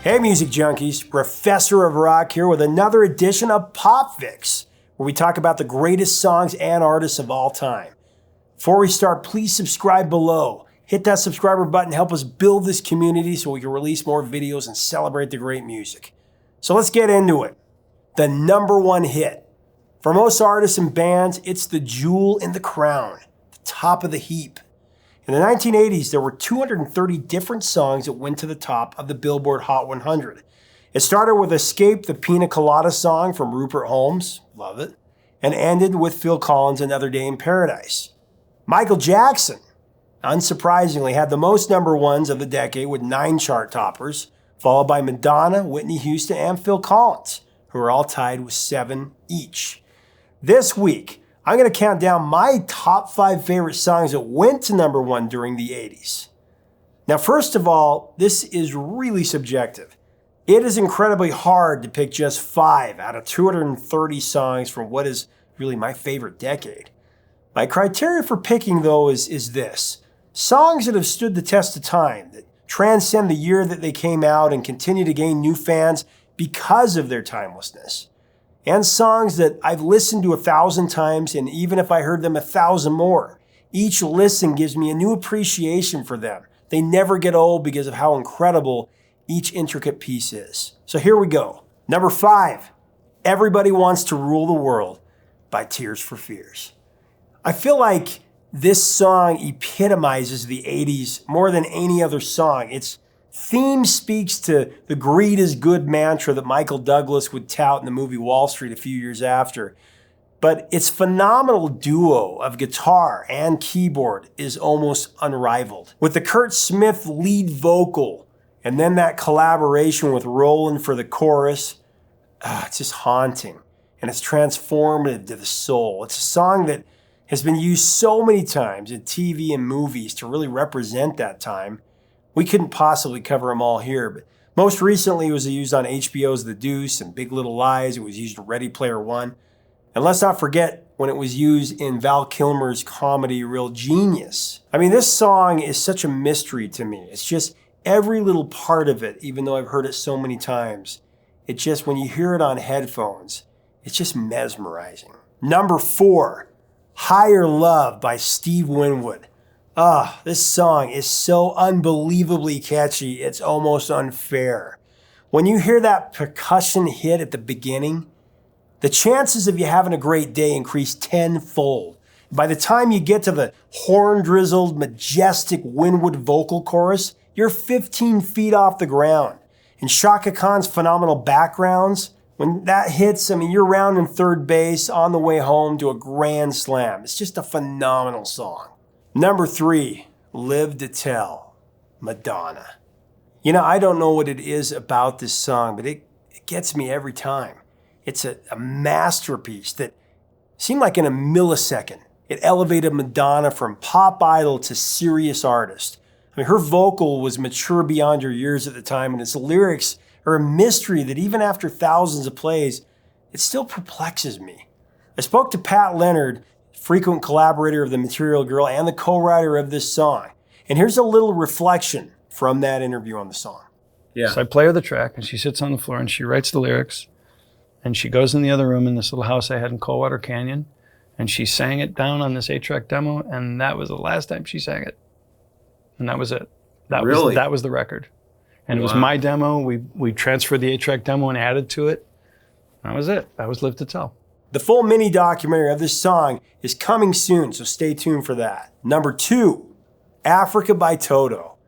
Hey music junkies, Professor of Rock here with another edition of Pop Fix, where we talk about the greatest songs and artists of all time. Before we start, please subscribe below. Hit that subscriber button, help us build this community so we can release more videos and celebrate the great music. So let's get into it. The number one hit. For most artists and bands, it's the jewel in the crown, the top of the heap. In the 1980s, there were 230 different songs that went to the top of the Billboard Hot 100. It started with Escape, the Pina Colada Song from Rupert Holmes, love it, and ended with Phil Collins' Another Day in Paradise. Michael Jackson, unsurprisingly, had the most number ones of the decade with 9 chart toppers, followed by Madonna, Whitney Houston, and Phil Collins, who are all tied with 7 each. This week, I'm going to count down my top 5 favorite songs that went to number 1 during the 80s. Now, first of all, this is really subjective. It is incredibly hard to pick just 5 out of 230 songs from what is really my favorite decade. My criteria for picking, though, is this. Songs that have stood the test of time, that transcend the year that they came out and continue to gain new fans because of their timelessness. And songs that I've listened to 1,000 times, and even if I heard them 1,000 more, each listen gives me a new appreciation for them. They never get old because of how incredible each intricate piece is. So here we go. Number 5, Everybody Wants to Rule the World by Tears for Fears. I feel like this song epitomizes the 80s more than any other song. Its theme speaks to the greed is good mantra that Michael Douglas would tout in the movie Wall Street a few years after. But its phenomenal duo of guitar and keyboard is almost unrivaled. With the Kurt Smith lead vocal and then that collaboration with Roland for the chorus, it's just haunting and it's transformative to the soul. It's a song that has been used so many times in TV and movies to really represent that time. We couldn't possibly cover them all here, but most recently it was used on HBO's The Deuce and Big Little Lies. It was used in Ready Player One. And let's not forget when it was used in Val Kilmer's comedy Real Genius. I mean, this song is such a mystery to me. It's just every little part of it, even though I've heard it so many times, it just, when you hear it on headphones, it's just mesmerizing. Number 4, Higher Love by Steve Winwood. This song is so unbelievably catchy, it's almost unfair. When you hear that percussion hit at the beginning, the chances of you having a great day increase tenfold. By the time you get to the horn-drizzled, majestic Winwood vocal chorus, you're 15 feet off the ground. And Shaka Khan's phenomenal backgrounds, when that hits, I mean, you're rounding third base on the way home to a grand slam. It's just a phenomenal song. Number 3, Live to Tell, Madonna. You know, I don't know what it is about this song, but it gets me every time. It's a masterpiece that seemed like in a millisecond, it elevated Madonna from pop idol to serious artist. I mean, her vocal was mature beyond her years at the time, and its lyrics are a mystery that even after thousands of plays, it still perplexes me. I spoke to Pat Leonard, frequent collaborator of The Material Girl and the co-writer of this song. And here's a little reflection from that interview on the song. Yeah. So I play her the track and she sits on the floor and she writes the lyrics and she goes in the other room in this little house I had in Coldwater Canyon and she sang it down on this 8-track demo and that was the last time she sang it. And that was it. That was the record. And It was my demo. We transferred the 8-track demo and added to it. That was it. That was Live to Tell. The full mini documentary of this song is coming soon, so stay tuned for that. Number 2, Africa by Toto.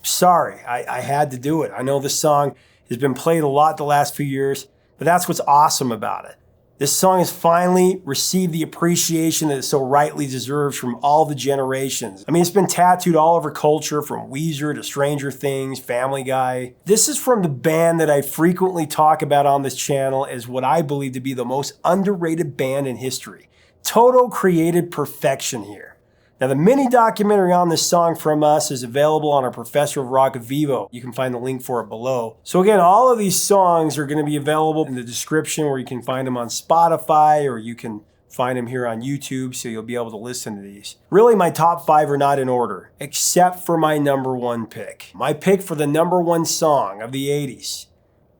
Sorry, I had to do it. I know this song has been played a lot the last few years, but that's what's awesome about it. This song has finally received the appreciation that it so rightly deserves from all the generations. I mean, it's been tattooed all over culture, from Weezer to Stranger Things, Family Guy. This is from the band that I frequently talk about on this channel as what I believe to be the most underrated band in history. Toto created perfection here. Now, the mini documentary on this song from us is available on our Professor of Rock Vivo. You can find the link for it below. So again, all of these songs are going to be available in the description where you can find them on Spotify or you can find them here on YouTube, so you'll be able to listen to these. Really, my top 5 are not in order, except for my number 1 pick. My pick for the number 1 song of the 80s,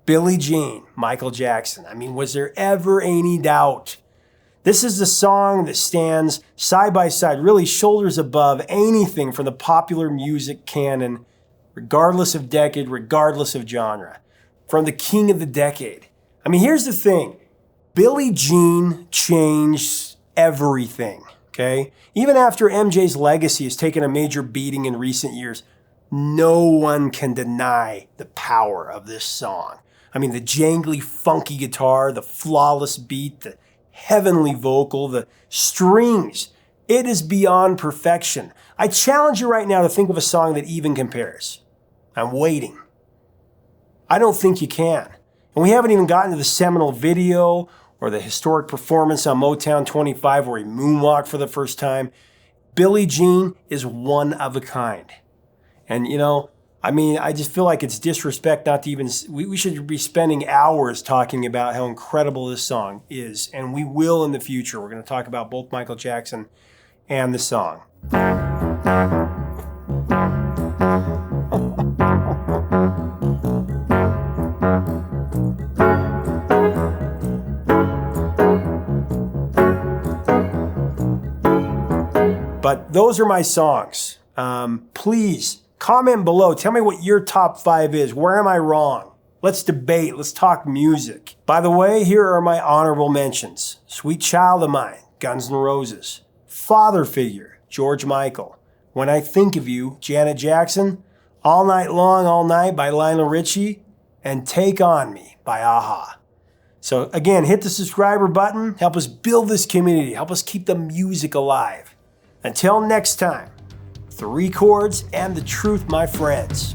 Billie Jean, Michael Jackson. I mean, was there ever any doubt? This is the song that stands side by side, really shoulders above anything from the popular music canon, regardless of decade, regardless of genre. From the king of the decade. I mean, here's the thing. Billie Jean changed everything, okay? Even after MJ's legacy has taken a major beating in recent years, no one can deny the power of this song. I mean, the jangly, funky guitar, the flawless beat, the heavenly vocal, the strings. It is beyond perfection. I challenge you right now to think of a song that even compares. I'm waiting. I don't think you can. And we haven't even gotten to the seminal video or the historic performance on Motown 25 where he moonwalked for the first time. Billie Jean is one of a kind. And I just feel like it's disrespect not to even, we should be spending hours talking about how incredible this song is. And we will in the future. We're going to talk about both Michael Jackson and the song. But those are my songs. Please comment below. Tell me what your top 5 is. Where am I wrong? Let's debate. Let's talk music. By the way, here are my honorable mentions. Sweet Child of Mine, Guns N' Roses. Father Figure, George Michael. When I Think of You, Janet Jackson. All Night Long, All Night by Lionel Richie. And Take On Me by a-ha. So again, hit the subscriber button. Help us build this community. Help us keep the music alive. Until next time, 3 chords and the truth, my friends.